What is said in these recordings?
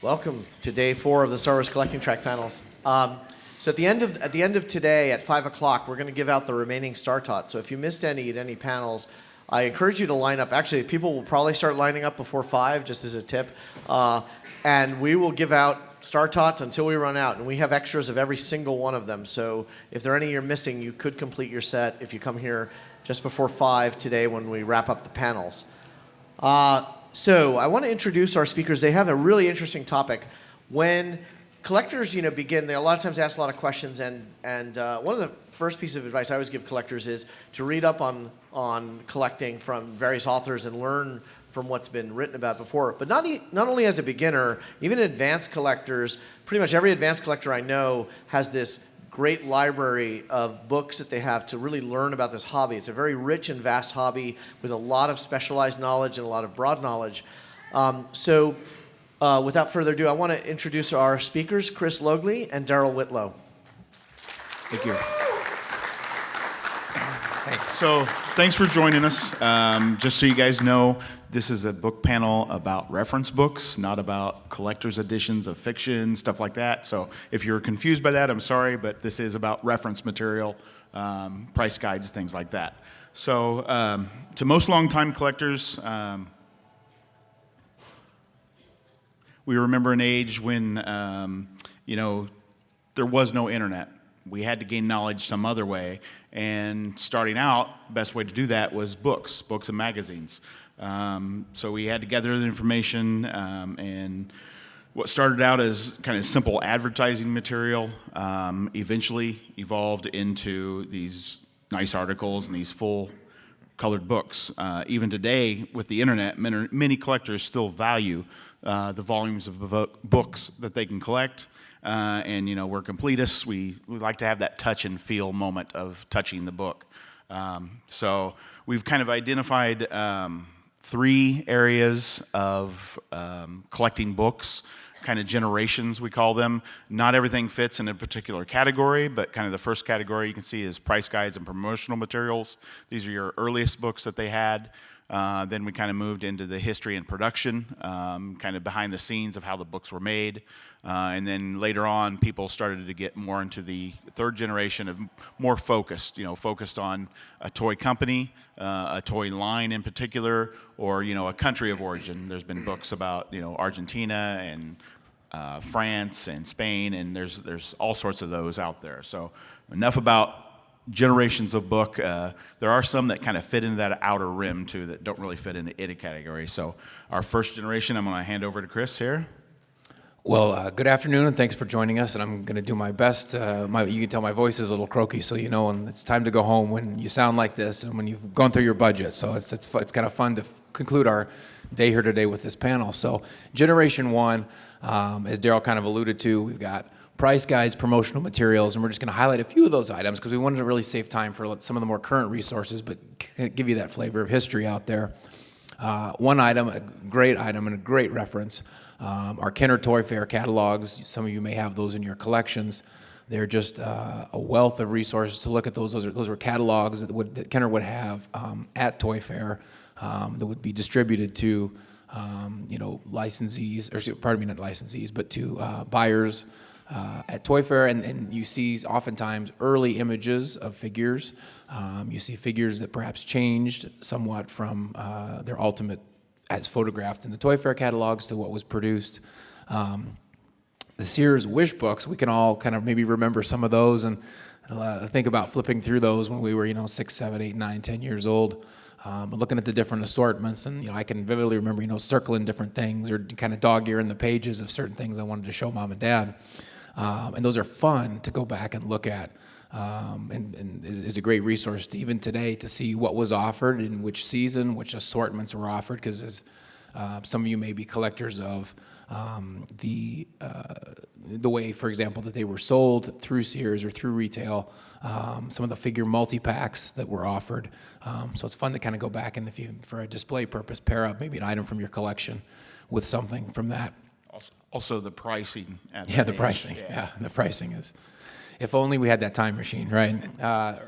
Welcome to day 4 of the Star Wars Collecting Track panels. So at the end of today at 5 o'clock, we're going to give out the remaining Star Tots. So if you missed any at any panels, I encourage you to line up. Actually, people will probably start lining up before 5, just as a tip. And we will give out Star Tots until we run out. And we have extras of every single one of them. So if there are any you're missing, you could complete your set if you come here just before 5 today when we wrap up the panels. So I want to introduce our speakers. They have a really interesting topic. When collectors, begin, they a lot of times ask a lot of questions, and one of the first pieces of advice I always give collectors is to read up on collecting from various authors and learn from what's been written about before. But not only as a beginner, even advanced collectors, pretty much every advanced collector I know has this great library of books that they have to really learn about this hobby. It's a very rich and vast hobby with a lot of specialized knowledge and a lot of broad knowledge. So without further ado, I want to introduce our speakers, Chris Logley and Daryl Whitlow. Thank you. Thanks. So thanks for joining us. Just so you guys know, this is a book panel about reference books, not about collector's editions of fiction, stuff like that. So if you're confused by that, I'm sorry, but this is about reference material, price guides, things like that. So to most longtime collectors, we remember an age when, there was no internet. We had to gain knowledge some other way, and starting out, best way to do that was books and magazines. So we had to gather the information, and what started out as kind of simple advertising material eventually evolved into these nice articles and these full colored books. Even today, with the internet, many collectors still value the volumes of books that they can collect. And we're completists. We like to have that touch and feel moment of touching the book. So we've kind of identified 3 areas of collecting books, kind of generations we call them. Not everything fits in a particular category, but kind of the first category you can see is price guides and promotional materials. These are your earliest books that they had. Then we kind of moved into the history and production, kind of behind the scenes of how the books were made. And then later on, people started to get more into the third generation of more focused, focused on a toy company, a toy line in particular, or, a country of origin. There's been books about, Argentina and France and Spain, and there's all sorts of those out there. So enough about generations of book. There are some that kind of fit into that outer rim too that don't really fit into any category. So our first generation, I'm going to hand over to Chris here. Well, good afternoon, and thanks for joining us. And I'm going to do my best. You can tell my voice is a little croaky, so and it's time to go home when you sound like this and when you've gone through your budget. So it's kind of fun to conclude our day here today with this panel. So Generation 1, as Daryl kind of alluded to, we've got price guides, promotional materials, and we're just going to highlight a few of those items because we wanted to really save time for some of the more current resources, but give you that flavor of history out there. One item, a great item and a great reference, our Kenner Toy Fair catalogs. Some of you may have those in your collections. They're just a wealth of resources to look at those. Those were catalogs that Kenner would have at Toy Fair that would be distributed to licensees, or pardon me, not licensees, but to buyers at Toy Fair, and you see oftentimes early images of figures. You see figures that perhaps changed somewhat from their ultimate as photographed in the Toy Fair catalogs to what was produced. The Sears Wish books, we can all kind of maybe remember some of those and think about flipping through those when we were 6, 7, 8, 9, 10 years old. Looking at the different assortments, and I can vividly remember circling different things or kind of dog-earing the pages of certain things I wanted to show mom and dad. And those are fun to go back and look at, and is a great resource to even today to see what was offered in which season, which assortments were offered, because as some of you may be collectors of the way, for example, that they were sold through Sears or through retail, some of the figure multi-packs that were offered. So it's fun to kind of go back and, if you, for a display purpose, pair up maybe an item from your collection with something from that. Also the pricing. The pricing. Yeah, the pricing If only we had that time machine, right?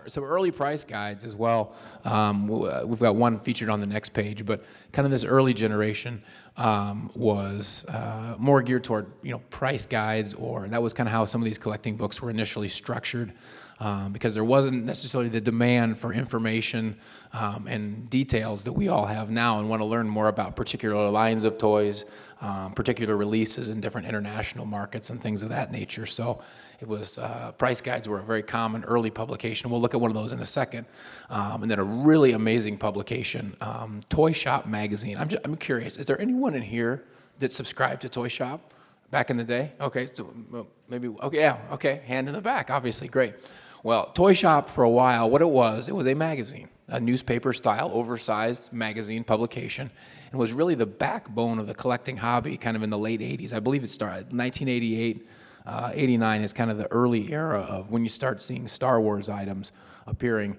Some early price guides as well. We've got one featured on the next page, but kind of this early generation was more geared toward price guides, or that was kind of how some of these collecting books were initially structured. Because there wasn't necessarily the demand for information and details that we all have now and want to learn more about particular lines of toys, particular releases in different international markets and things of that nature. So it was, price guides were a very common early publication. We'll look at one of those in a second. And then a really amazing publication, Toy Shop magazine. I'm curious, is there anyone in here that subscribed to Toy Shop back in the day? Okay, so maybe, okay, yeah, okay, hand in the back, obviously, great. Well, Toy Shop for a while, what it was a magazine, a newspaper-style, oversized magazine publication, and was really the backbone of the collecting hobby kind of in the late 80s. I believe it started 1988, 89 is kind of the early era of when you start seeing Star Wars items appearing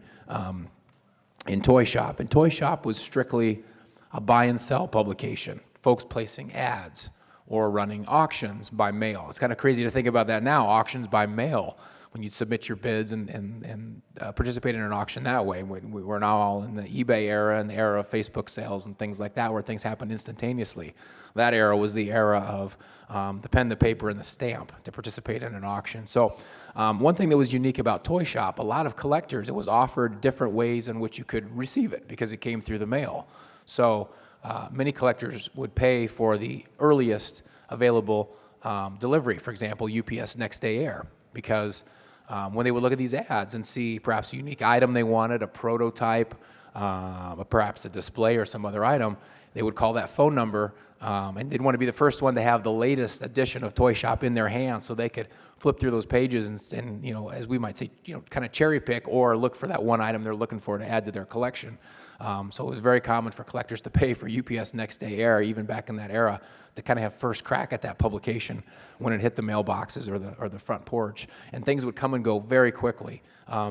in Toy Shop. And Toy Shop was strictly a buy and sell publication, folks placing ads or running auctions by mail. It's kind of crazy to think about that now, auctions by mail, when you submit your bids and participate in an auction that way. We're now all in the eBay era and the era of Facebook sales and things like that, where things happen instantaneously. That era was the era of the pen, the paper, and the stamp to participate in an auction. So one thing that was unique about Toy Shop, a lot of collectors, it was offered different ways in which you could receive it because it came through the mail. So many collectors would pay for the earliest available delivery, for example, UPS Next Day Air, because when they would look at these ads and see perhaps a unique item they wanted, a prototype, perhaps a display or some other item, they would call that phone number, and they'd want to be the first one to have the latest edition of Toy Shop in their hands so they could flip through those pages and as we might say, kind of cherry pick or look for that one item they're looking for to add to their collection. So it was very common for collectors to pay for UPS Next Day Air, even back in that era, to kind of have first crack at that publication when it hit the mailboxes or the front porch. And things would come and go very quickly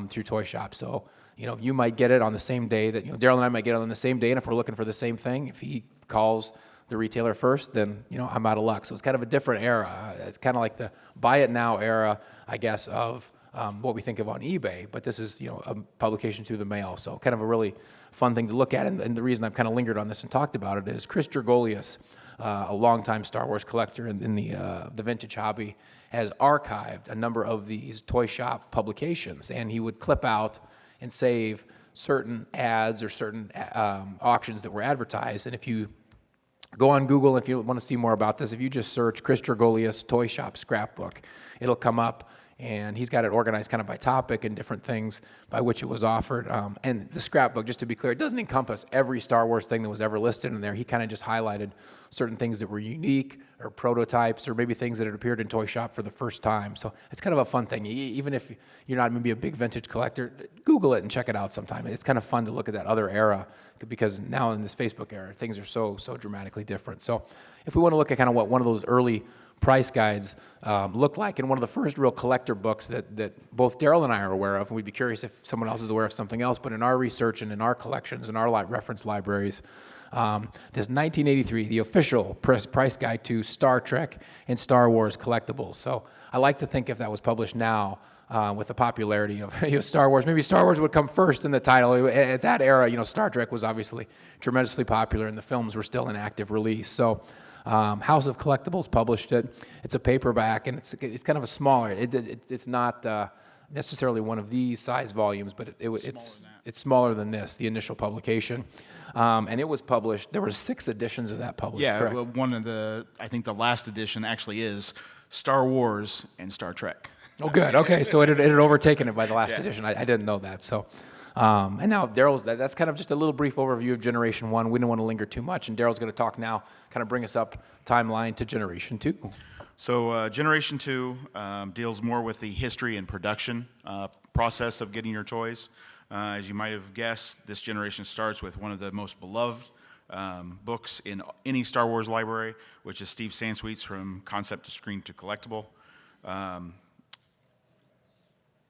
through Toy Shop. So, you might get it on the same day that, Daryl and I might get it on the same day, and if we're looking for the same thing, if he calls the retailer first, then, I'm out of luck. So it's kind of a different era. It's kind of like the buy it now era, I guess, of what we think of on eBay, but this is, a publication through the mail. So kind of a really fun thing to look at. And the reason I've kind of lingered on this and talked about it is Chris Dragolius, a longtime Star Wars collector in the vintage hobby, has archived a number of these Toy Shop publications, and he would clip out and save certain ads or certain auctions that were advertised. And if you go on Google, if you want to see more about this, if you just search Chris Dragolius Toy Shop Scrapbook, it'll come up. And he's got it organized kind of by topic and different things by which it was offered. And the scrapbook, just to be clear, it doesn't encompass every Star Wars thing that was ever listed in there. He kind of just highlighted certain things that were unique or prototypes or maybe things that had appeared in Toy Shop for the first time. So it's kind of a fun thing. Even if you're not maybe a big vintage collector, Google it and check it out sometime. It's kind of fun to look at that other era because now in this Facebook era, things are so dramatically different. So if we want to look at kind of what one of those early price guides look like, and one of the first real collector books that both Daryl and I are aware of, and we'd be curious if someone else is aware of something else, but in our research and in our collections and our reference libraries, this 1983, the official price guide to Star Trek and Star Wars collectibles. So I like to think if that was published now, with the popularity of Star Wars, maybe Star Wars would come first in the title. At that era, Star Trek was obviously tremendously popular, and the films were still in active release. So House of Collectibles published it. It's a paperback, and it's kind of a smaller. It's not necessarily one of these size volumes, but it's smaller than this, the initial publication. And it was published. There were 6 editions of that published. Yeah, correct? Well, I think the last edition actually is Star Wars and Star Trek. Oh, good. Okay, so it had overtaken it by the last edition. I didn't know that. So, and now Daryl's. That's kind of just a little brief overview of Generation 1. We don't want to linger too much, and Daryl's going to talk now, kind of bring us up timeline to Generation 2. So Generation 2 deals more with the history and production process of getting your toys. As you might have guessed, this generation starts with one of the most beloved books in any Star Wars library, which is Steve Sansweet's From Concept to Screen to Collectible.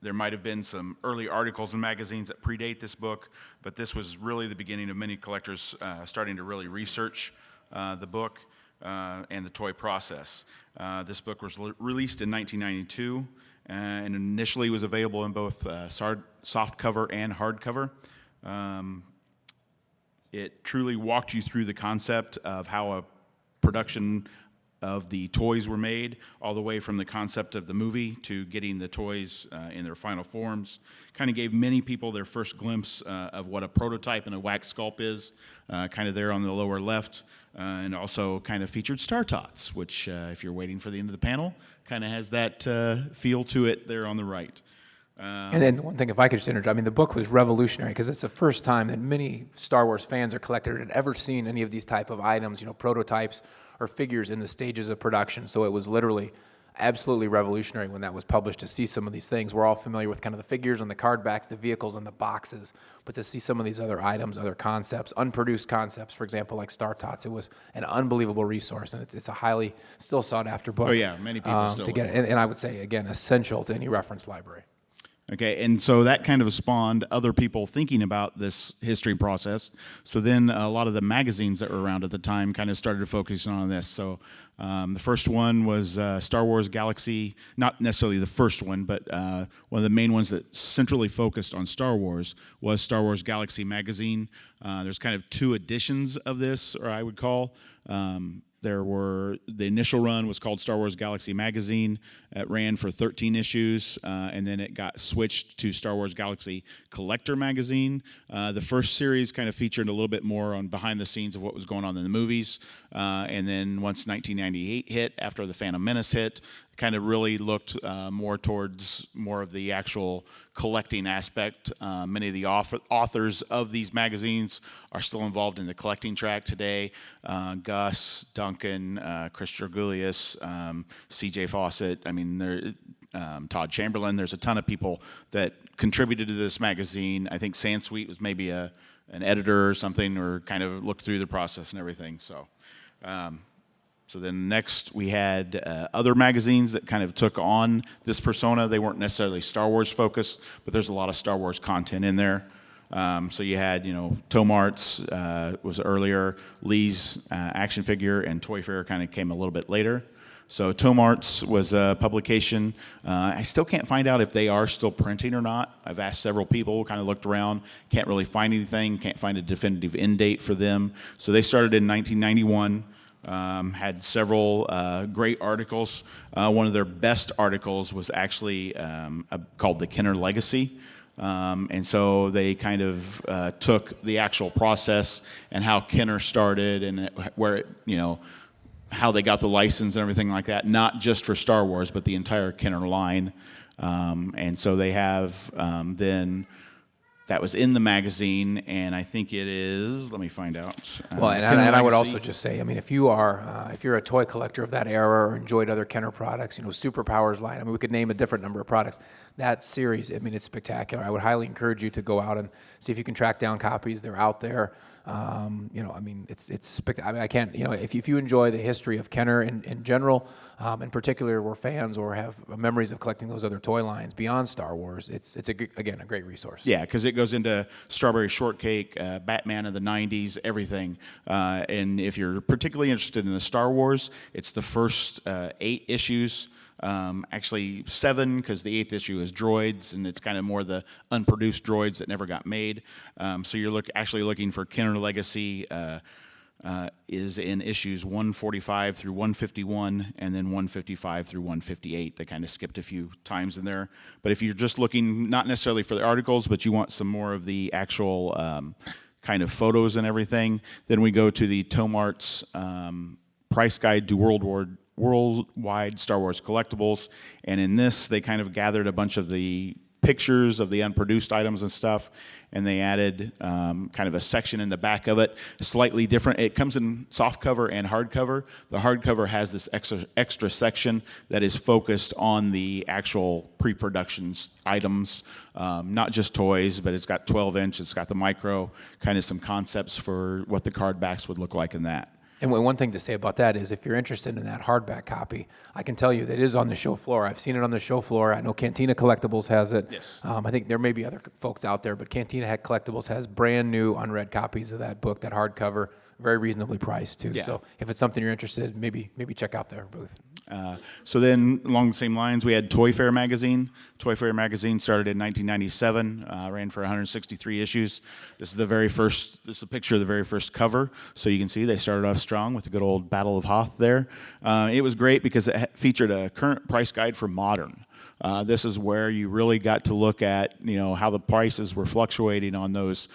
There might have been some early articles in magazines that predate this book, but this was really the beginning of many collectors starting to really research the book. and the toy process. This book was released in 1992 and initially was available in both soft cover and hardcover. It truly walked you through the concept of how a production of the toys were made, all the way from the concept of the movie to getting the toys in their final forms. Kind of gave many people their first glimpse of what a prototype and a wax sculpt is, kind of there on the lower left, and also kind of featured Star Tots, which if you're waiting for the end of the panel, kind of has that feel to it there on the right. And then one thing, if I could just interject, I mean, the book was revolutionary because it's the first time that many Star Wars fans or collectors had ever seen any of these type of items, prototypes or figures in the stages of production. So it was literally absolutely revolutionary when that was published to see some of these things. We're all familiar with kind of the figures and the card backs, the vehicles and the boxes, but to see some of these other items, other concepts, unproduced concepts, for example, like Star Tots, it was an unbelievable resource, and it's a highly still sought after book. Oh yeah, many people still to get it. And I would say, again, essential to any reference library. Okay, and so that kind of spawned other people thinking about this history process. So then a lot of the magazines that were around at the time kind of started to focus on this. So the first one was Star Wars Galaxy, not necessarily the first one, but one of the main ones that centrally focused on Star Wars was Star Wars Galaxy magazine. There's kind of two editions of this, or I would call. The initial run was called Star Wars Galaxy Magazine. It ran for 13 issues, and then it got switched to Star Wars Galaxy Collector Magazine. The first series kind of featured a little bit more on behind the scenes of what was going on in the movies. And then once 1998 hit, after The Phantom Menace hit, kind of really looked more towards more of the actual collecting aspect. Many of the authors of these magazines are still involved in the collecting track today. Gus, Duncan, Chris Gergulius, C.J. Fawcett, Todd Chamberlain. There's a ton of people that contributed to this magazine. I think Sansweet was maybe an editor or something, or kind of looked through the process and everything. So then next we had other magazines that kind of took on this persona. They weren't necessarily Star Wars focused, but there's a lot of Star Wars content in there. So you had, Tomart's was earlier, Lee's action figure, and Toy Fair kind of came a little bit later. So Tomart's was a publication. I still can't find out if they are still printing or not. I've asked several people, kind of looked around, can't really find anything, can't find a definitive end date for them. So they started in 1991. Had several great articles. One of their best articles was actually called The Kenner Legacy. And so they kind of took the actual process and how Kenner started and where it, how they got the license and everything like that, not just for Star Wars, but the entire Kenner line. And so they have then... That was in the magazine, and I think it is. Let me find out. Well, and I would also just say, if you're a toy collector of that era or enjoyed other Kenner products, Superpowers line. We could name a different number of products. That series, it's spectacular. I would highly encourage you to go out and see if you can track down copies. They're out there. I can't. If you enjoy the history of Kenner in general, in particular, we're fans or have memories of collecting those other toy lines beyond Star Wars. It's a great resource. Yeah, because it goes into Strawberry Shortcake, Batman of the '90s, everything. And if you're particularly interested in the Star Wars, it's the first 8 issues. Actually 7, because the 8th issue is droids, and it's kind of more the unproduced droids that never got made. So you're actually looking for Kenner Legacy is in issues 145 through 151, and then 155 through 158. They kind of skipped a few times in there. But if you're just looking not necessarily for the articles, but you want some more of the actual kind of photos and everything, then we go to the Tomart's Price Guide to Worldwide Star Wars Collectibles, and in this they kind of gathered a bunch of the pictures of the unproduced items and stuff, and they added kind of a section in the back of it, slightly different. It comes in softcover and hardcover. The hardcover has this extra section that is focused on the actual pre-production items, not just toys, but it's got 12-inch, it's got the micro, kind of some concepts for what the card backs would look like in that. And one thing to say about that is if you're interested in that hardback copy, I can tell you that it is on the show floor. I've seen it on the show floor. I know Cantina Collectibles has it. Yes. I think there may be other folks out there, but Cantina Collectibles has brand new unread copies of that book, that hardcover. very reasonably priced too. Yeah. So if it's something you're interested, maybe check out their booth. So then, along the same lines, we had Toy Fair magazine. Toy Fair magazine started in 1997, ran for 163 issues. This is the very first. This is a picture of the very first cover, so you can see they started off strong with the good old Battle of Hoth there. It was great because it featured a current price guide for modern. This is where you really got to look at how the prices were fluctuating on those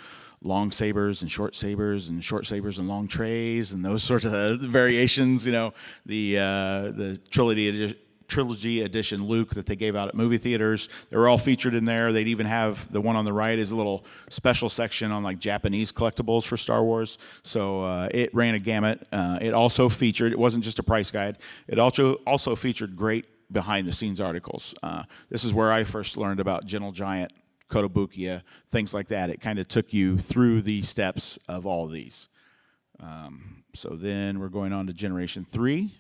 long sabers and short sabers and long trays and those sorts of variations. The trilogy edition Luke that they gave out at movie theaters. They were all featured in there. They'd even have the one on the right is a little special section on like Japanese collectibles for Star Wars. So it ran a gamut. It also featured. It wasn't just a price guide. It also featured great behind the scenes articles. This is where I first learned about Gentle Giant, Kotobukiya, things like that. It kind of took you through the steps of all these. So then we're going on to Generation 3,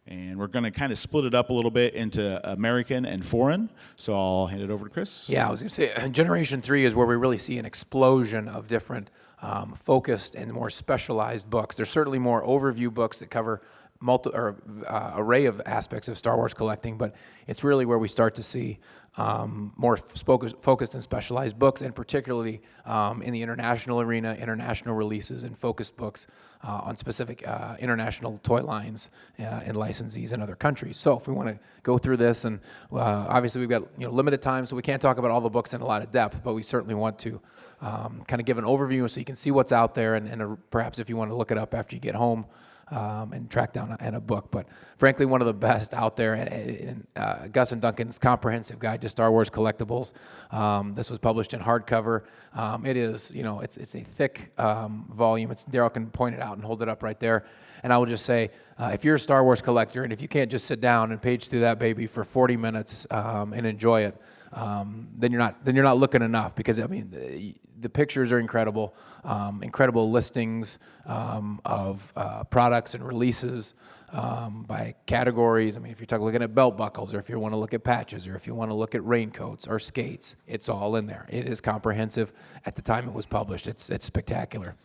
and we're going to kind of split it up a little bit into American and foreign. So I'll hand it over to Chris. Yeah, I was going to say Generation 3 is where we really see an explosion of different focused and more specialized books. There's certainly more overview books that cover array of aspects of Star Wars collecting, but it's really where we start to see more focused and specialized books, and particularly in the international arena, international releases and focused books on specific international toy lines and licensees in other countries. So if we want to go through this, and obviously we've got limited time, so we can't talk about all the books in a lot of depth, but we certainly want to kind of give an overview so you can see what's out there, and perhaps if you want to look it up after you get home, and track down a book. But frankly, one of the best out there, and Gus and Duncan's comprehensive guide to Star Wars collectibles. This was published in hardcover. It is, it's a thick volume. Daryl can point it out and hold it up right there. And I will just say, if you're a Star Wars collector, and if you can't just sit down and page through that baby for 40 minutes and enjoy it, then you're not looking enough, because the pictures are incredible, incredible listings of products and releases by categories. If you're looking at belt buckles, or if you want to look at patches, or if you want to look at raincoats or skates, it's all in there. It is comprehensive. At the time it was published, it's spectacular.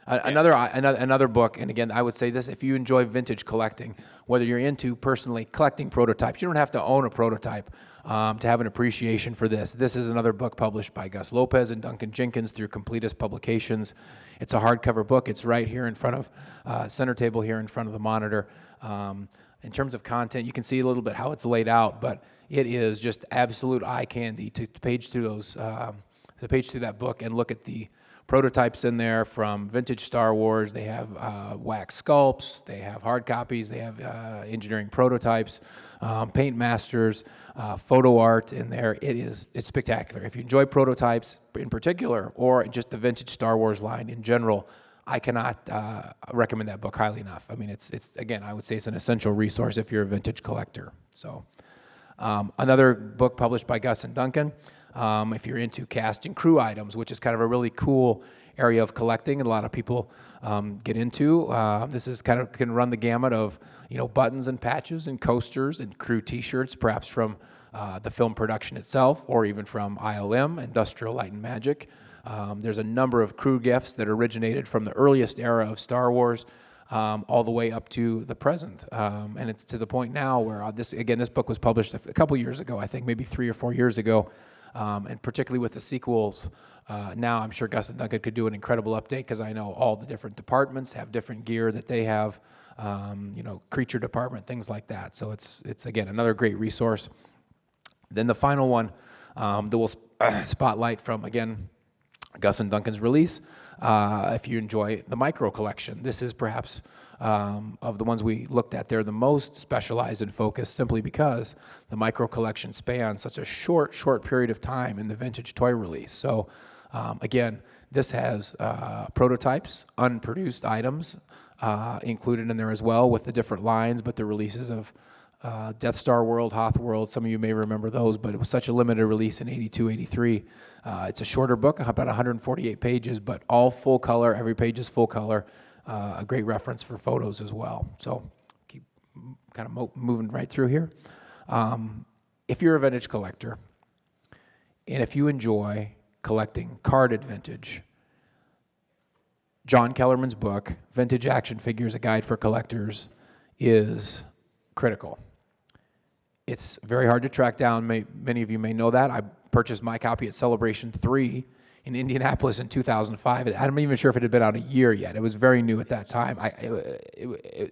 Another book, and again, I would say this: if you enjoy vintage collecting, whether you're into personally collecting prototypes, you don't have to own a prototype to have an appreciation for this. This is another book published by Gus Lopez and Duncan Jenkins through Completist Publications. It's a hardcover book. It's right here in front of center table here in front of the monitor. In terms of content, you can see a little bit how it's laid out, but it is just absolute eye candy to page through that book and look at the prototypes in there from vintage Star Wars. They have wax sculpts, they have hard copies, they have engineering prototypes, paint masters, photo art in there. It's spectacular. If you enjoy prototypes in particular, or just the vintage Star Wars line in general, I cannot recommend that book highly enough. It's again, I would say it's an essential resource if you're a vintage collector. So another book published by Gus and Duncan. If you're into cast and crew items, which is kind of a really cool area of collecting, and a lot of people get into. This is kind of can run the gamut of buttons and patches and coasters and crew T-shirts, perhaps from the film production itself, or even from ILM, Industrial Light and Magic. There's a number of crew gifts that originated from the earliest era of Star Wars, all the way up to the present. And it's to the point now where this book was published a couple years ago, I think maybe 3 or 4 years ago. And particularly with the sequels, now I'm sure Gus and Duncan could do an incredible update, because I know all the different departments have different gear that they have, creature department, things like that. So it's again, another great resource. Then the final one that we'll spotlight from, again, Gus and Duncan's release, if you enjoy the micro collection. This is perhaps of the ones we looked at, they're the most specialized and focused, simply because the micro collection spans such a short period of time in the vintage toy release. So again, this has prototypes, unproduced items included in there as well, with the different lines, but the releases of Death Star World, Hoth World, some of you may remember those, but it was such a limited release in 82, 83. It's a shorter book, about 148 pages, but all full color. Every page is full color. A great reference for photos as well. So keep kind of moving right through here. If you're a vintage collector, and if you enjoy collecting carded vintage, John Kellerman's book, Vintage Action Figures, A Guide for Collectors, is critical. It's very hard to track down. Many of you may know that. I purchased my copy at Celebration 3 in Indianapolis in 2005. I'm not even sure if it had been out a year yet. It was very new at that time.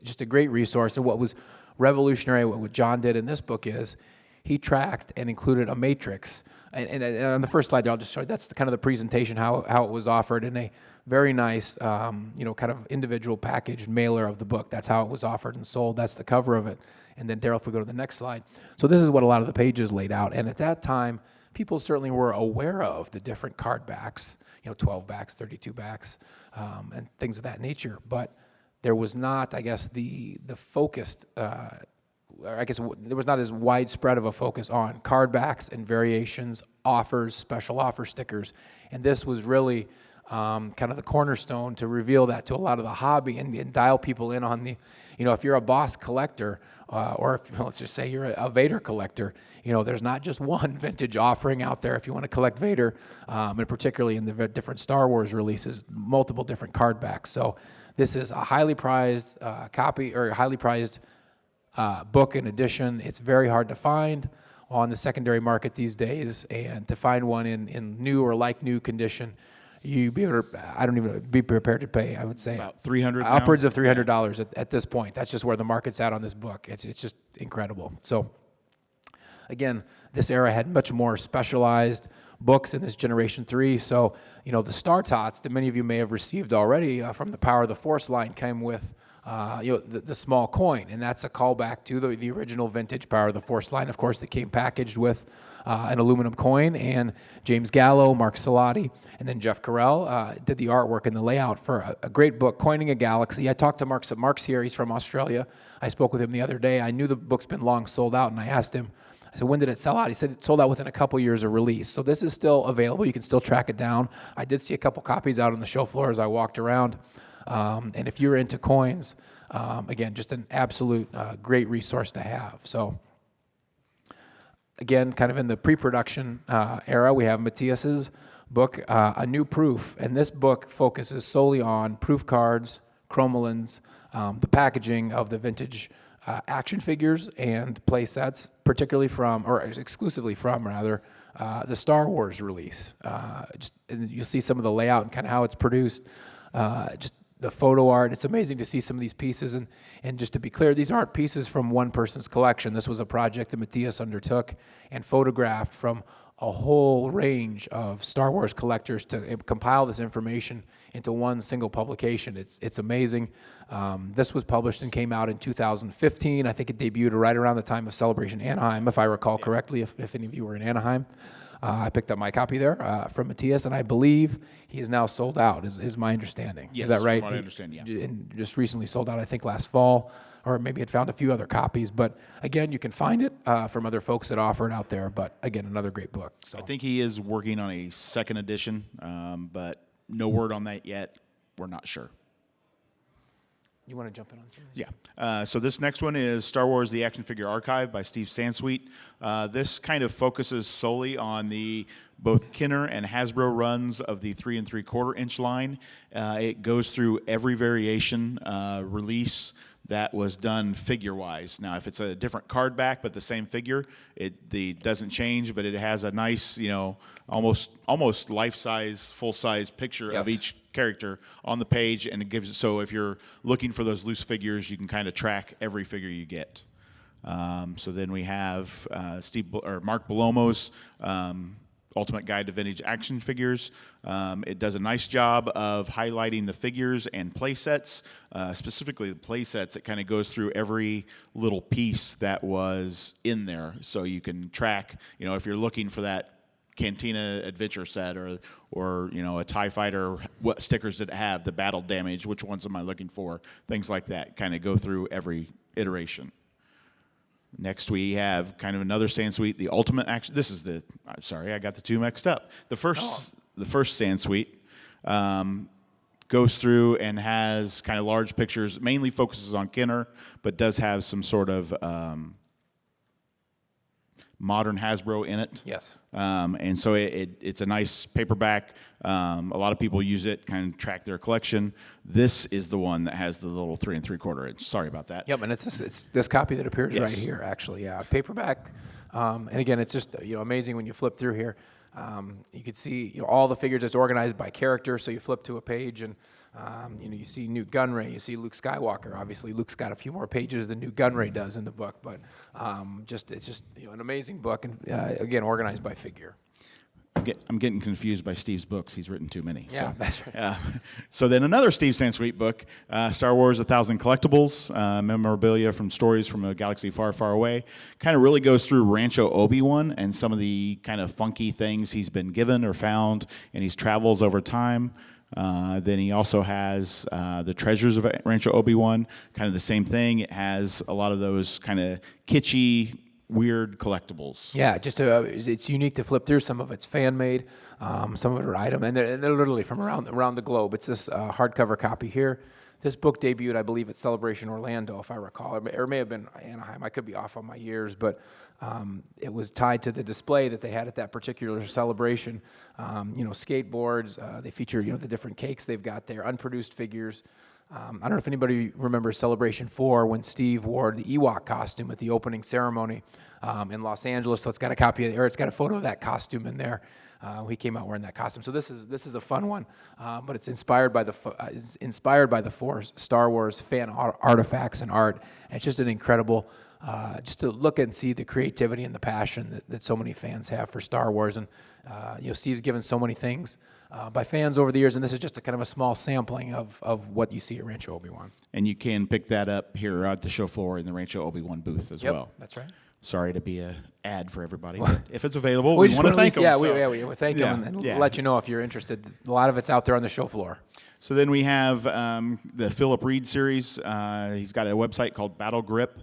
Just a great resource. And what was revolutionary, what John did in this book is he tracked and included a matrix. And on the first slide there, I'll just show you, that's kind of the presentation, how it was offered in a very nice, kind of individual packaged mailer of the book. That's how it was offered and sold. That's the cover of it. And then, Daryl, if we go to the next slide. So this is what a lot of the pages laid out. And at that time, people certainly were aware of the different card backs, 12 backs, 32 backs, and things of that nature. But there was not, I guess, the focused, I guess there was not as widespread of a focus on card backs and variations, offers, special offer stickers. And this was really kind of the cornerstone to reveal that to a lot of the hobby and dial people in on the, if you're a Boss collector, or if, let's just say you're a Vader collector, there's not just one vintage offering out there if you want to collect Vader, and particularly in the different Star Wars releases, multiple different card backs. So this is a highly prized copy, or highly prized book and edition. It's very hard to find on the secondary market these days, and to find one in new or like new condition, you'd be able to, I don't even be prepared to pay, I would say. About $300 now? Upwards of $300 at this point. That's just where the market's at on this book. It's just incredible. So again, this era had much more specialized books in this Generation 3. So, the Star Tots that many of you may have received already from the Power of the Force line came with the small coin, and that's a callback to the original vintage Power of the Force line, of course, that came packaged with an aluminum coin. And James Gallo, Mark Salati, and then Jeff Carell did the artwork and the layout for a great book, Coining a Galaxy. I talked to Mark. Mark's here. He's from Australia. I spoke with him the other day. I knew the book's been long sold out, and I asked him, I said, when did it sell out? He said it sold out within a couple years of release. So this is still available. You can still track it down. I did see a couple copies out on the show floor as I walked around. And if you're into coins, again, just an absolute great resource to have. So again, kind of in the pre-production era, we have Matthias's book, A New Proof. And this book focuses solely on proof cards, chromolines, the packaging of the vintage action figures and play sets, particularly from, or exclusively from, rather, the Star Wars release. And you'll see some of the layout and kind of how it's produced. Just the photo art, it's amazing to see some of these pieces. And just to be clear, these aren't pieces from one person's collection. This was a project that Matthias undertook and photographed from a whole range of Star Wars collectors to compile this information into one single publication. It's amazing. This was published and came out in 2015. I think it debuted right around the time of Celebration Anaheim, if I recall correctly, if any of you were in Anaheim. I picked up my copy there from Matthias, and I believe he is now sold out, is my understanding. Yes, is that right? from what I understand, yeah. And just recently sold out, I think, last fall, or maybe had found a few other copies. But again, you can find it from other folks that offer it out there. But again, another great book. So I think he is working on a second edition, but no word on that yet. We're not sure. You want to jump in on some? Yeah. So this next one is Star Wars: The Action Figure Archive by Steve Sansweet. This kind of focuses solely on the both Kenner and Hasbro runs of the 3 3/4 inch line. It goes through every variation release that was done figure-wise. Now, if it's a different card back but the same figure, it doesn't change, but it has a nice, almost life-size, full-size picture of each character on the page, and it gives. So if you're looking for those loose figures, you can kind of track every figure you get. So then we have Mark Belomo's Ultimate Guide to Vintage Action Figures. It does a nice job of highlighting the figures and play sets, specifically the play sets. It kind of goes through every little piece that was in there, so you can track. If you're looking for that Cantina Adventure set or a TIE Fighter, what stickers did it have, the battle damage, which ones am I looking for, things like that. Kind of go through every iteration. Next, we have kind of another Sansweet, the Ultimate Action. This is I'm sorry, I got the two mixed up. The first Sansweet goes through and has kind of large pictures, mainly focuses on Kenner, but does have some sort of modern Hasbro in it. Yes. And so it's a nice paperback. A lot of people use it, kind of track their collection. This is the one that has the little 3 3/4 inch. Sorry about that. Yep, and it's this copy that appears right Yes. here, actually. Yeah, paperback. And again, it's just amazing when you flip through here. You can see all the figures just organized by character. So you flip to a page and you see Newt Gunray, you see Luke Skywalker. Obviously, Luke's got a few more pages than Newt Gunray does in the book, but it's just an amazing book, and again, organized by figure. I'm getting confused by Steve's books. He's written too many. Yeah, so. that's right. So then another Steve Sansweet book, Star Wars: 1,000 Collectibles, memorabilia from stories from a galaxy far, far away. Kind of really goes through Rancho Obi-Wan and some of the kind of funky things he's been given or found in his travels over time. Then he also has the Treasures of Rancho Obi-Wan, kind of the same thing. It has a lot of those kind of kitschy, weird collectibles. Yeah, just it's unique to flip through. Some of it's fan made, some of it are item, and they're literally from around the globe. It's this hardcover copy here. This book debuted, I believe, at Celebration Orlando, if I recall, or it may have been Anaheim. I could be off on my years, but it was tied to the display that they had at that particular celebration. Skateboards. They feature the different cakes they've got there, unproduced figures. I don't know if anybody remembers Celebration 4 when Steve wore the Ewok costume at the opening ceremony in Los Angeles. So it's got it's got a photo of that costume in there. He came out wearing that costume. So this is a fun one, but it's inspired by the four Star Wars fan artifacts and art. And it's just an incredible, just to look and see the creativity and the passion that so many fans have for Star Wars. And Steve's given so many things by fans over the years, and this is just a kind of a small sampling of what you see at Rancho Obi-Wan. And you can pick that up here at the show floor in the Rancho Obi-Wan booth as well. That's right. Sorry to be an ad for everybody, but if it's available, we want to thank them. Yeah, so. we thank them and let you know if you're interested. A lot of it's out there on the show floor. So then we have the Philip Reed series. He's got a website called Battle Grip.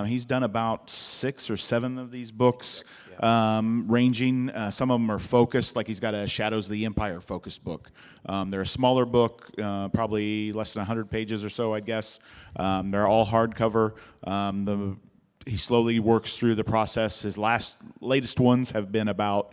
He's done about 6 or 7 of these books, ranging. Some of them are focused, like he's got a Shadows of the Empire focused book. They're a smaller book, probably less than 100 pages or so, I guess. They're all hardcover. He slowly works through the process. His latest ones have been about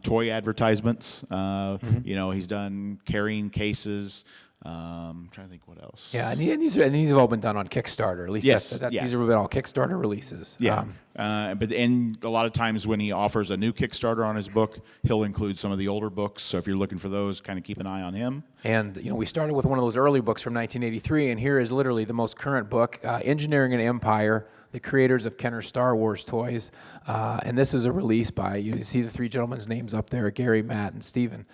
toy advertisements. He's done carrying cases. I'm trying to think what else. Yeah, and these have all been done on Kickstarter. At least these have been all Kickstarter releases. Yeah, but a lot of times when he offers a new Kickstarter on his book, he'll include some of the older books. So if you're looking for those, kind of keep an eye on him. And we started with one of those early books from 1983, and here is literally the most current book, Engineering an Empire: The Creators of Kenner's Star Wars Toys. And this is a release by, you see the 3 gentlemen's names up there, Gary, Matt, and Stephen.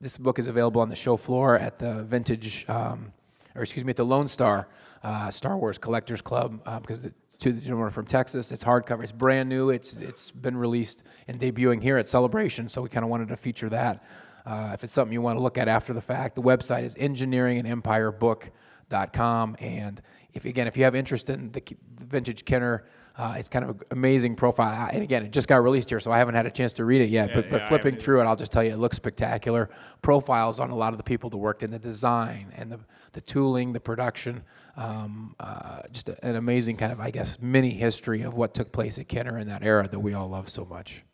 This book is available on the show floor at the at the Lone Star Star Wars Collectors Club, because the 2 gentlemen are from Texas. It's hardcover. It's brand new. It's been released and debuting here at Celebration, so we kind of wanted to feature that. If it's something you want to look at after the fact, the website is engineeringanempireBook.com. And if you have interest in the vintage Kenner, it's kind of an amazing profile. And again, it just got released here, so I haven't had a chance to read it yet. But flipping through it, I'll just tell you, it looks spectacular. Profiles on a lot of the people that worked in the design and the tooling, the production. Just an amazing kind of, I guess, mini history of what took place at Kenner in that era that we all love so much.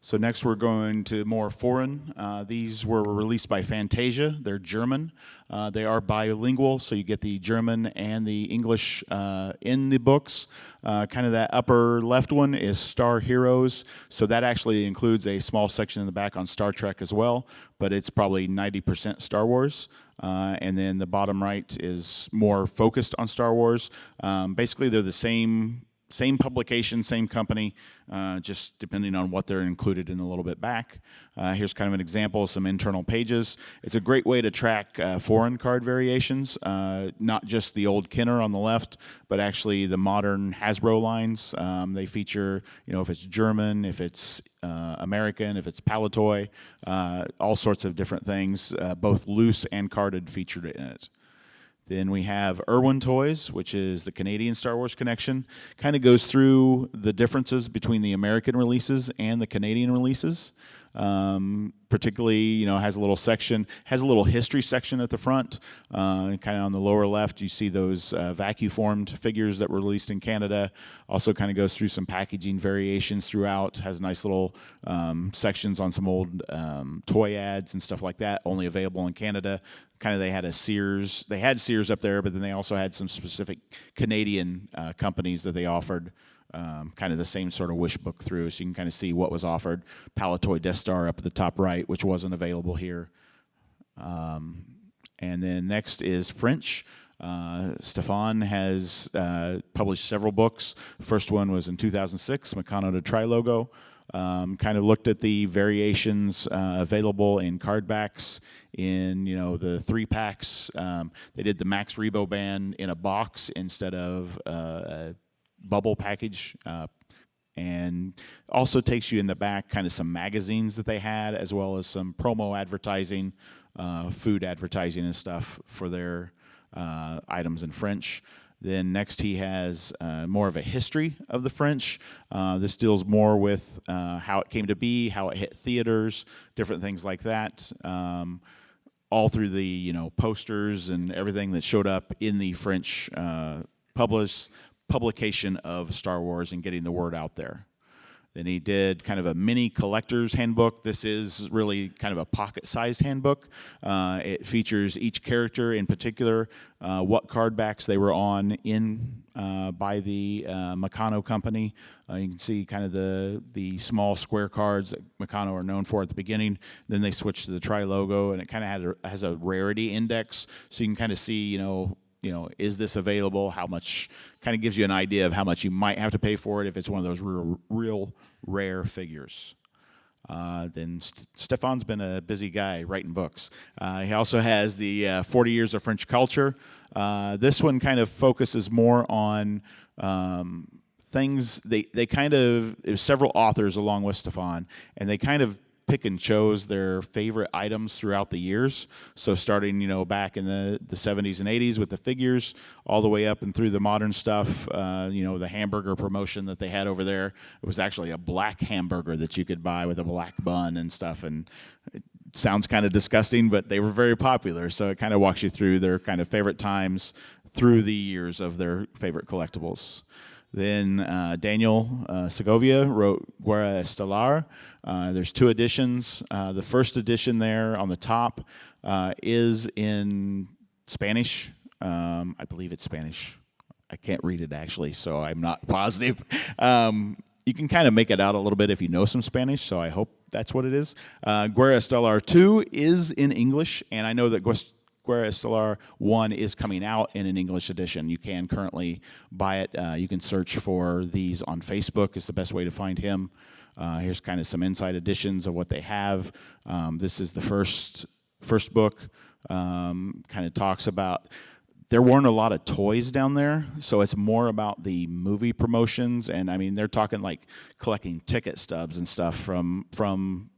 So next we're going to more foreign. These were released by Fantasia. They're German. They are bilingual, so you get the German and the English in the books. Kind of that upper left one is Star Heroes. So that actually includes a small section in the back on Star Trek as well, but it's probably 90% Star Wars. And then the bottom right is more focused on Star Wars. Basically, they're the same publication, same company, just depending on what they're included in a little bit back. Here's kind of an example of some internal pages. It's a great way to track foreign card variations, not just the old Kenner on the left, but actually the modern Hasbro lines. They feature, if it's German, if it's American, if it's Palitoy, all sorts of different things, both loose and carded featured in it. Then we have Irwin Toys, which is the Canadian Star Wars connection. Kind of goes through the differences between the American releases and the Canadian releases. Particularly, has a little section, has a little history section at the front. Kind of on the lower left, you see those vacuum-formed figures that were released in Canada. Also kind of goes through some packaging variations throughout. Has nice little sections on some old toy ads and stuff like that, only available in Canada. Kind of they had Sears up there, but then they also had some specific Canadian companies that they offered kind of the same sort of wish book through, so you can kind of see what was offered. Palatoy Death Star up at the top right, which wasn't available here. And then next is French. Stefan has published several books. First one was in 2006, Meccano to Trilogo. Kind of looked at the variations available in card backs, in the 3-packs. They did the Max Rebo band in a box instead of a bubble package, and also takes you in the back kind of some magazines that they had, as well as some promo advertising, food advertising and stuff for their items in French. Then next he has more of a history of the French. This deals more with how it came to be, how it hit theaters, different things like that. All through the posters and everything that showed up in the French publication of Star Wars and getting the word out there. Then he did kind of a mini collector's handbook. This is really kind of a pocket-sized handbook. It features each character in particular, what card backs they were on in by the Meccano company. You can see kind of the small square cards that Meccano are known for at the beginning. Then they switched to the Trilogo, and it kind of has a rarity index, so you can kind of see, is this available? How much, kind of gives you an idea of how much you might have to pay for it if it's one of those real rare figures. Then Stefan's been a busy guy writing books. He also has the 40 Years of French Culture. This one kind of focuses more on things, there's several authors along with Stefan, and they kind of pick and chose their favorite items throughout the years. So starting, back in the 70s and 80s with the figures, all the way up and through the modern stuff, the hamburger promotion that they had over there. It was actually a black hamburger that you could buy with a black bun and stuff. And it sounds kind of disgusting, but they were very popular. So it kind of walks you through their kind of favorite times through the years of their favorite collectibles. Then Daniel Segovia wrote Guerra Estelar. There's 2 editions. The first edition there on the top is in Spanish. I believe it's Spanish. I can't read it actually, so I'm not positive. You can kind of make it out a little bit if you know some Spanish, so I hope that's what it is. Guerra Estelar 2 is in English, and I know that Guerra Estelar 1 is coming out in an English edition. You can currently buy it. You can search for these on Facebook. It's the best way to find him. Here's kind of some inside editions of what they have. This is the first book. Kind of talks about, there weren't a lot of toys down there, so it's more about the movie promotions. And I mean, they're talking like collecting ticket stubs and stuff from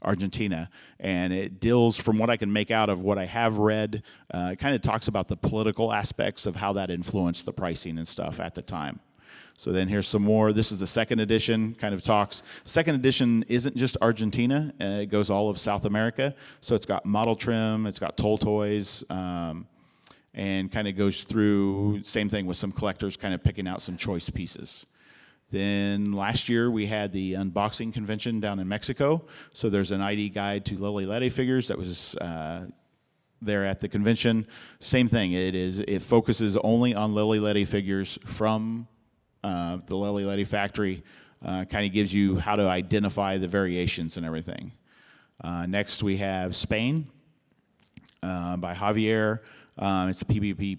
Argentina, and it deals, from what I can make out of what I have read, it kind of talks about the political aspects of how that influenced the pricing and stuff at the time. So then here's some more. This is the second edition, kind of talks. Second edition isn't just Argentina, it goes all of South America. So it's got model trim, it's got toll toys, and kind of goes through, same thing with some collectors kind of picking out some choice pieces. Then last year we had the unboxing convention down in Mexico. So there's an ID guide to Lily Letty figures that was there at the convention. Same thing. It focuses only on Lily Letty figures from the Lily Letty factory. Kind of gives you how to identify the variations and everything. Next we have Spain by Javier. It's a PBP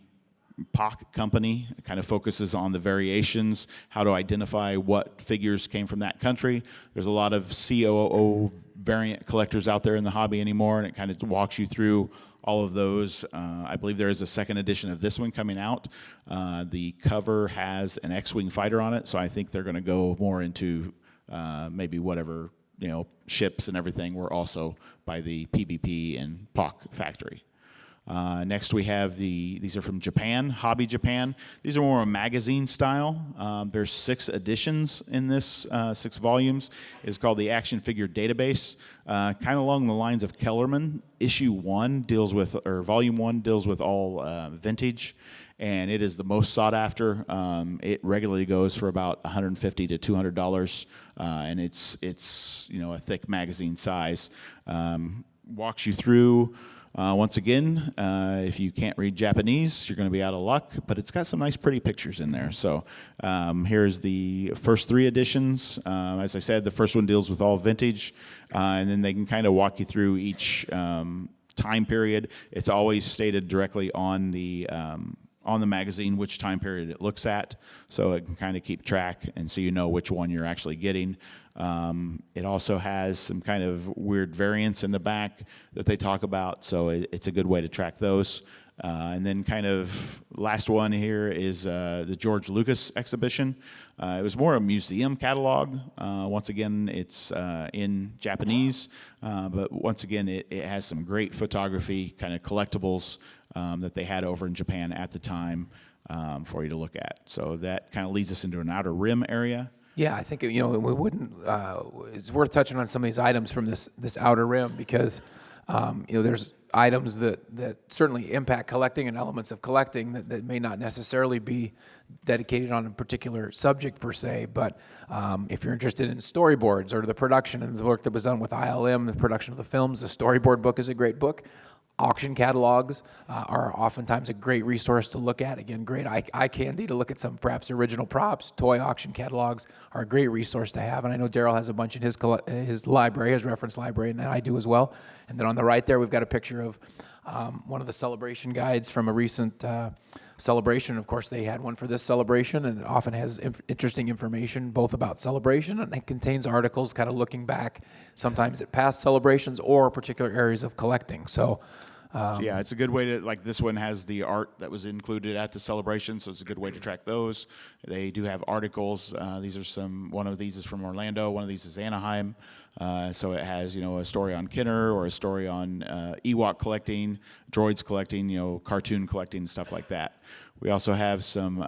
POC company. It kind of focuses on the variations, how to identify what figures came from that country. There's a lot of COO variant collectors out there in the hobby anymore, and it kind of walks you through all of those. I believe there is a second edition of this one coming out. The cover has an X-Wing fighter on it, so I think they're going to go more into maybe whatever, ships and everything were also by the PBP and POC factory. Next, we have these are from Japan, Hobby Japan. These are more a magazine style. There's 6 editions in this, 6 volumes. It's called the Action Figure Database. Kind of along the lines of Kellerman. Volume 1 deals with all vintage, and it is the most sought after. It regularly goes for about $150 to $200, and it's a thick magazine size. Walks you through. Once again, if you can't read Japanese, you're going to be out of luck, but it's got some nice pretty pictures in there. So here's the first 3 editions. As I said, the first one deals with all vintage, and then they can kind of walk you through each time period. It's always stated directly on the magazine which time period it looks at, so it can kind of keep track, and so you know which one you're actually getting. It also has some kind of weird variants in the back that they talk about, so it's a good way to track those. And then kind of last one here is the George Lucas exhibition. It was more a museum catalog. Once again, it's in Japanese, but once again, it has some great photography, kind of collectibles that they had over in Japan at the time for you to look at. So that kind of leads us into an outer rim area. Yeah, I think we wouldn't. It's worth touching on some of these items from this outer rim because there's items that certainly impact collecting and elements of collecting that may not necessarily be dedicated on a particular subject per se. But if you're interested in storyboards or the production and the work that was done with ILM, the production of the films, the storyboard book is a great book. Auction catalogs are oftentimes a great resource to look at. Again, great eye candy to look at some perhaps original props. Toy auction catalogs are a great resource to have, and I know Daryl has a bunch in his library, his reference library, and I do as well. And then on the right there, we've got a picture of one of the celebration guides from a recent celebration. Of course, they had one for this celebration, and it often has interesting information both about celebration, and it contains articles kind of looking back sometimes at past celebrations or particular areas of collecting. So yeah, it's a good way to, like this one has the art that was included at the celebration, so it's a good way to track those. They do have articles. One of these is from Orlando, one of these is Anaheim. So it has, a story on Kenner or a story on Ewok collecting, droids collecting, cartoon collecting, stuff like that. We also have some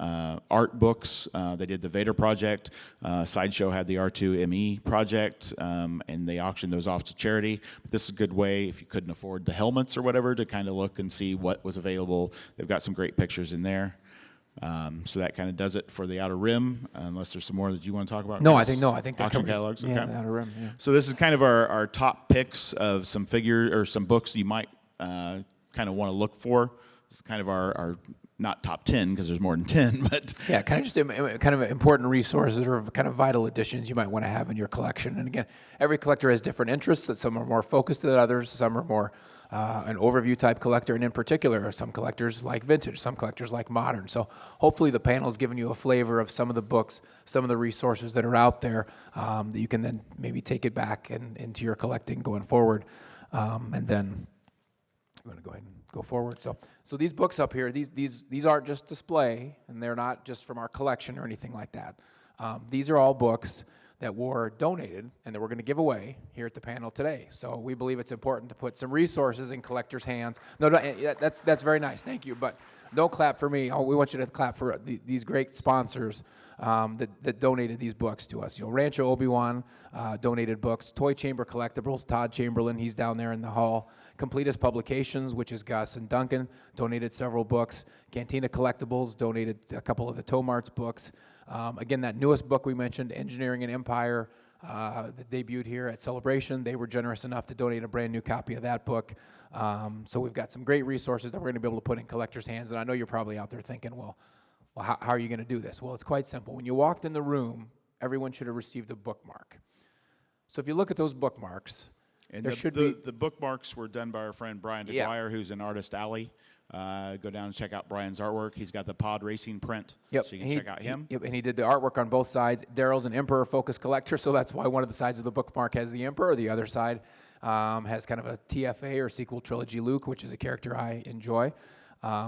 art books. They did the Vader project. Sideshow had the R2ME project, and they auctioned those off to charity. But this is a good way, if you couldn't afford the helmets or whatever, to kind of look and see what was available. They've got some great pictures in there. So that kind of does it for the outer rim, unless there's some more that you want to talk about. No, I think that auction covers, catalogs. yeah, Okay. the outer rim. Yeah. So this is kind of our top picks of some figure or some books you might kind of want to look for. This is kind of our not top 10 because there's more than 10, but Yeah, kind of just kind of important resources or kind of vital additions you might want to have in your collection. And again, every collector has different interests. Some are more focused than others. Some are more an overview type collector, and in particular, some collectors like vintage, some collectors like modern. So hopefully the panel has given you a flavor of some of the books, some of the resources that are out there that you can then maybe take it back into your collecting going forward. And then I'm going to go ahead and go forward. So these books up here, these aren't just display, and they're not just from our collection or anything like that. These are all books that were donated and that we're going to give away here at the panel today. So we believe it's important to put some resources in collectors' hands. No, that's very nice. Thank you. But don't clap for me. We want you to clap for these great sponsors that donated these books to us. Rancho Obi-Wan donated books. Toy Chamber Collectibles, Todd Chamberlain, he's down there in the hall. Completus Publications, which is Gus and Duncan, donated several books. Cantina Collectibles donated a couple of the Tomarts books. Again, that newest book we mentioned, Engineering and Empire, that debuted here at Celebration, they were generous enough to donate a brand new copy of that book. So we've got some great resources that we're going to be able to put in collectors' hands. And I know you're probably out there thinking, well, how are you going to do this? Well, it's quite simple. When you walked in the room, everyone should have received a bookmark. So if you look at those bookmarks, and there should be... The bookmarks were done by our friend Brian DeGuire, who's an Artist Alley. Go down and check out Brian's artwork. He's got the pod racing print, so you can check out him. And he did the artwork on both sides. Daryl's an Emperor focus collector, so that's why one of the sides of the bookmark has the Emperor. The other side has kind of a TFA or sequel trilogy Luke, which is a character I enjoy.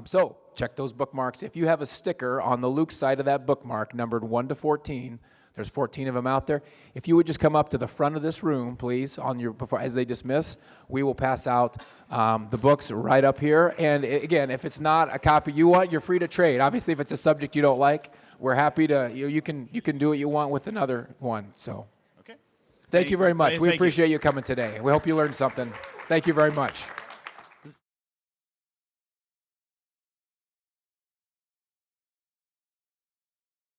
So check those bookmarks. If you have a sticker on the Luke side of that bookmark, numbered 1 to 14, There's 14 of them out there. If you would just come up to the front of this room, please, as they dismiss, we will pass out the books right up here. And again, if it's not a copy you want, you're free to trade. Obviously, if it's a subject you don't like, we're happy to. You can do what you want with another one. So, Okay. thank you very much. We Thank you. appreciate you coming today. We hope you learned something. Thank you very much.